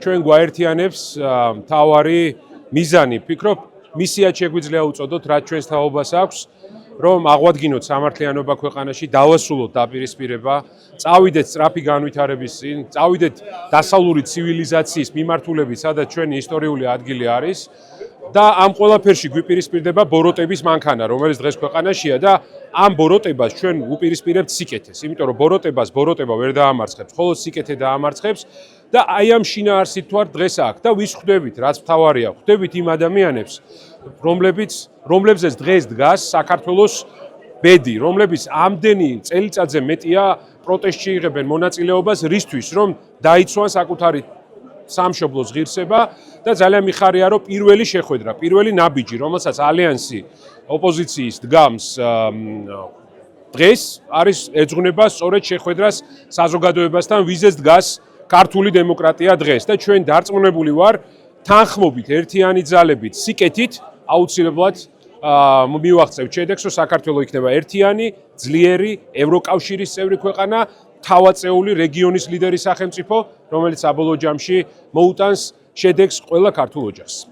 ჩვენ გვაერთიანებს მთავარი მიზანი, ვფიქრობ, მისიად შეგვიძლია უწოდოთ, რაც ჩვენს თაობას აქვს, რომ აღვადგინოთ სამართლიანობა ქვეყანაში, დავასრულოთ დაპირისპირება, წავიდეთ სწრაფი განვითარების წინ, წავიდეთ დასავლური ცივილიზაციის მიმართულებით, სადაც ჩვენი ისტორიული ადგილი არის და ამ ყველაფერში გვიპირისპირდება ბოროტების მანქანა, რომელიც დღეს ქვეყანაშია და ამ ბოროტებას ჩვენ უპირისპირებთ სიკეთეს, იმიტომ რომ ბოროტება ვერ დაამარცხებს, ხოლო სიკეთე დაამარცხებს და აი ამ შინაარსით თუ არ დღეს აქ და ვის ხვდებით, რაც მთავარია, ხვდებით იმ ადამიანებს, რომლებზეც დღეს დგას საქართველოს ბედი, რომლებიც ამდენი წელიწადზე მეტია პროტესტში იღებენ მონაწილეობას, რისთვის, რომ დაიცვან საკუთარი სამშობლოს ღირსება და ძალიან მიხარია, რომ პირველი შეხვედრა, პირველი ნაბიჯი, რომელსაც ალიანსი ოპოზიციის დგამს დღეს, არის ეძღვნება სწორედ შეხვედრას საზოგადოებასთან, ვიზეც დგას ქართული დემოკრატია დღეს და ჩვენ დარწმუნებული ვარ, თანხმობით, ერთიანი ძალებით, სიკეთით აუცილებლად მივაღწევთ შედეგს, რომ საქართველო იქნება ერთიანი, ძლიერი, ევროკავშირის წევრი ქვეყანა, თავაწეული რეგიონის ლიდერი სახელმწიფო, რომელიც საბოლოო ჯამში მოუტანს შედეგს ყველა ქართულ ოჯახს.